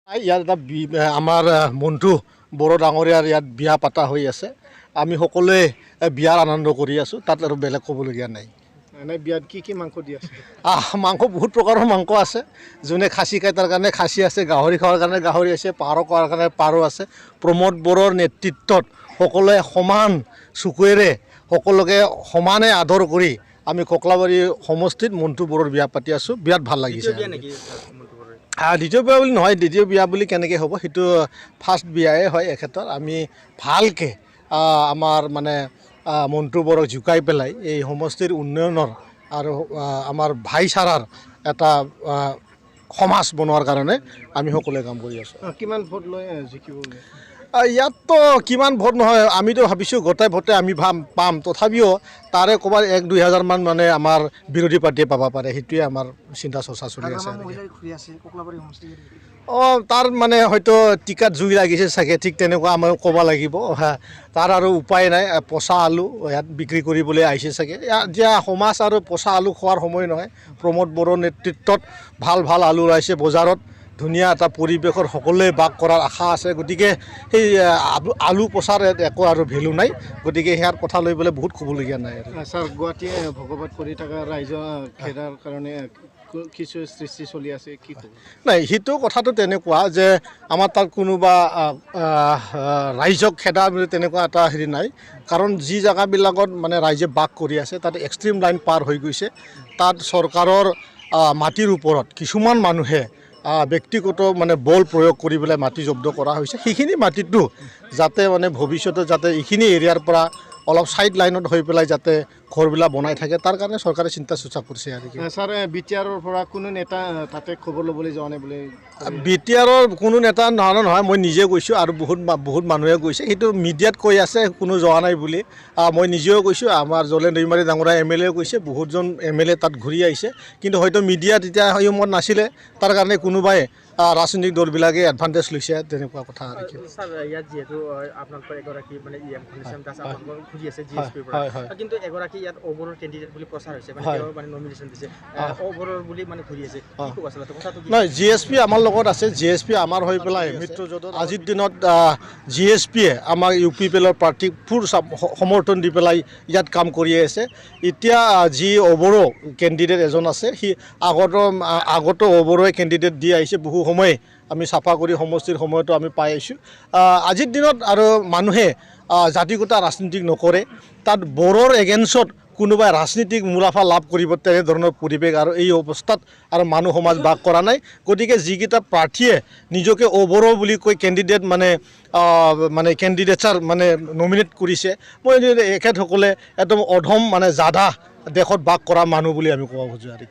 ইয়াত এটা আমাৰ মন্টু বড়ো ডাঙৰীয়াৰ ইয়াত বিয়া পাতা হৈ আছে। আমি সকলোৱে বিয়াৰ আনন্দ কৰি আছোঁ, তাত আৰু বেলেগ ক'বলগীয়া নাই। এনে বিয়াত কি মাংস দি আছে? মাংস বহুত প্ৰকাৰৰ মাংস আছে। যোনে খাচী খায় তাৰ কাৰণে খাচী আছে, গাহৰি খোৱাৰ কাৰণে গাহৰি আছে, পাৰ খোৱাৰ কাৰণে পাৰ আছে। প্ৰমোদ বড়োৰ নেতৃত্বত সকলোৱে সমান চকুৱেৰে সকলোকে সমানে আদৰ কৰি আমি ককলাবাৰী সমষ্টিত মন্টু বড়োৰ বিয়া পাতি আছোঁ। বিৰাট ভাল লাগিছে। দ্বিতীয় বিয়া বুলি নহয়, দ্বিতীয় বিয়া বুলি কেনেকৈ হ'ব, সেইটো ফাৰ্ষ্ট বিয়াই হয় এখেতৰ। আমি ভালকৈ আমাৰ মানে মন্টু বড়োক জোকাই পেলাই এই সমষ্টিৰ উন্নয়নৰ আৰু আমাৰ ভাইচাৰাৰ এটা সমাজ বনোৱাৰ কাৰণে আমি সকলোৱে কাম কৰি আছোঁ। কিমান ভোট লৈ জিকিব? ইয়াততো কিমান ভোট নহয়, আমিতো ভাবিছোঁ গোটেই ভোটে আমি পাম, তথাপিও তাৰে ক'ৰবাত 1-2 হাজাৰমান মানে আমাৰ বিৰোধী পাৰ্টীয়ে পাব পাৰে। সেইটোৱে আমাৰ চিন্তা চৰ্চা চলি আছে। তাৰ মানে হয়তো টিকাত জুই লাগিছে চাগে, ঠিক তেনেকুৱা আমাৰ ক'ব লাগিব। তাৰ আৰু উপায় নাই, পচা আলু ইয়াত বিক্ৰী কৰিবলৈ আহিছে চাগে। এতিয়া সমাজ আৰু পচা আলু খোৱাৰ সময় নহয়। প্ৰমোদ বড়োৰ নেতৃত্বত ভাল ভাল আলু ওলাইছে বজাৰত, ধুনীয়া এটা পৰিৱেশৰ সকলোৱে বাস কৰাৰ আশা আছে। গতিকে সেই আলু পচাৰ একো আৰু ভেলু নাই। গতিকে সেয়াৰ কথা লৈ পেলাই বহুত ক'বলগীয়া নাই। ছাৰ, গুৱাহাটীয়ে ভগৱত কৰি থকা ৰাইজৰ খেদাৰ কাৰণে কিছু সৃষ্টি চলি আছে, কি ক'ব? নাই, সেইটো কথাটো তেনেকুৱা যে আমাৰ তাত কোনোবা ৰাইজক খেদা বুলি তেনেকুৱা এটা হেৰি নাই। কাৰণ যি জেগাবিলাকত মানে ৰাইজে বাস কৰি আছে তাত এক্সট্ৰিম লাইন পাৰ হৈ গৈছে। তাত চৰকাৰৰ মাটিৰ ওপৰত কিছুমান মানুহে ব্যক্তিগত মানে বল প্ৰয়োগ কৰি পেলাই মাটি জব্দ কৰা হৈছে। সেইখিনি মাটিটো যাতে মানে ভৱিষ্যতে যাতে এইখিনি এৰিয়াৰ পৰা অলপ ছাইড লাইনত হৈ পেলাই যাতে ঘৰবিলাক বনাই থাকে, তাৰ কাৰণে চৰকাৰে চিন্তা চৰ্চা কৰিছে। আৰু ছাৰ, BTRৰ পৰা কোনো নেতা তাতে খবৰ ল'বলৈ যোৱা নাই বোলে? BTRৰ কোনো নেতা নহয়, মই নিজে গৈছোঁ আৰু বহুত মানুহে গৈছে। সেইটো মিডিয়াত কৈ আছে কোনো যোৱা নাই বুলি। মই নিজেও গৈছোঁ, আমাৰ জলেন দৈমাৰী ডাঙৰীয়া MLA গৈছে, বহুতজন MLA তাত ঘূৰি আহিছে। কিন্তু হয়তো মিডিয়াত তেতিয়া সেই সময়ত নাছিলে, তাৰ কাৰণে কোনোবাই ৰাজনৈতিক দলবিলাকে এডভান্টেজ লৈছে, তেনেকুৱা কথা। ছাৰ, ইয়াত যিহেতু আপোনালোকৰ এগৰাকী মানে খুজি আছে GSPৰ পৰা, কিন্তু এগৰাকী ইয়াত অভাৰৰ কেণ্ডিডেট বুলি প্ৰচাৰ হৈছে, মানে নমিনেশ্যন দিছে অভাৰৰ বুলি মানে ঘূৰি আছে। নহয়, GSP আমাৰ লগত আছে। GSP আমাৰ হৈ পেলাই মৃত্যুজত আজিৰ দিনত GSPয়ে আমাৰ UPPLৰ প্ৰাৰ্থীক ফুল সমৰ্থন দি পেলাই ইয়াত কাম কৰি আছে। এতিয়া যি অভাৰো কেণ্ডিডেট এজন আছে, সি আগতো অভাৰৰে কেণ্ডিডেট দি আহিছে। বহু সময় আমি চাফা কৰি সমষ্টিৰ সময়তো আমি পাই আহিছোঁ। আজিৰ দিনত আৰু মানুহে জাতিগতা ৰাজনীতি নকৰে। তাত বড়োৰ এগেইনষ্টত কোনোবাই ৰাজনীতিক মুনাফা লাভ কৰিব তেনেধৰণৰ পৰিৱেশ আৰু এই অৱস্থাত আৰু মানুহ সমাজ বাস কৰা নাই। গতিকে যিকেইটা প্ৰাৰ্থীয়ে নিজকে অভাৰো বুলি কৈ কেণ্ডিডেট মানে কেণ্ডিডেটছাৰ মানে নমিনেট কৰিছে, মই এখেতসকলে একদম অধম মানে জাধা দেশত বাস কৰা মানুহ বুলি আমি ক'ব খোজোঁ। আৰু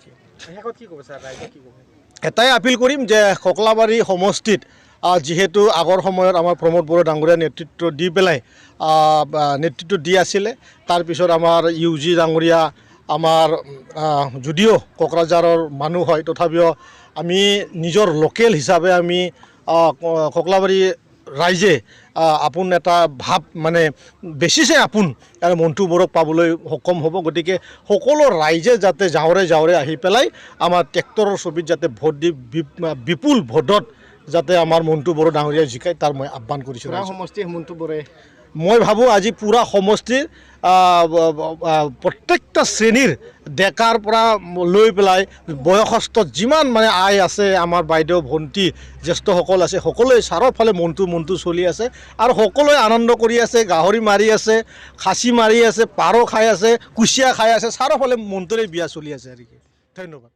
এটাই আপিল কৰিম যে ককলাবাৰী সমষ্টিত যিহেতু আগৰ সময়ত আমাৰ প্ৰমোদ বড়ো ডাঙৰীয়া নেতৃত্ব দি আছিলে, তাৰপিছত আমাৰ UG ডাঙৰীয়া আমাৰ যদিও কোকৰাঝাৰৰ মানুহ হয়, তথাপিও আমি নিজৰ লোকেল হিচাপে আমি ককলাবাৰী ৰাইজে আপোন এটা ভাৱ মানে বেছিছে আপোন আৰু মন্টু বড়োক পাবলৈ সক্ষম হ'ব। গতিকে সকলো ৰাইজে যাতে যাওঁৰে আহি পেলাই আমাৰ ট্ৰেক্টৰৰ ছবিত যাতে ভোট দি বিপুল ভোটত যাতে আমাৰ মন্টু বড়ো ডাঙৰীয়া জিকায়, তাৰ মই আহ্বান কৰিছোঁ। সমষ্টি মন্টু বড়োৱে, মই ভাবোঁ আজি পূৰা সমষ্টিৰ প্ৰত্যেকটা শ্ৰেণীৰ ডেকাৰ পৰা লৈ পেলাই বয়সস্থ যিমান মানে আই আছে, আমাৰ বাইদেউ ভণ্টি জ্যেষ্ঠসকল আছে, সকলোৱে চাৰিওফালে মন্টু চলি আছে আৰু সকলোৱে আনন্দ কৰি আছে। গাহৰি মাৰি আছে, খাচী মাৰি আছে, পাৰ খাই আছে, কুচিয়া খাই আছে, চাৰিওফালে মন্টুৰে বিয়া চলি আছে। আৰু ধন্যবাদ।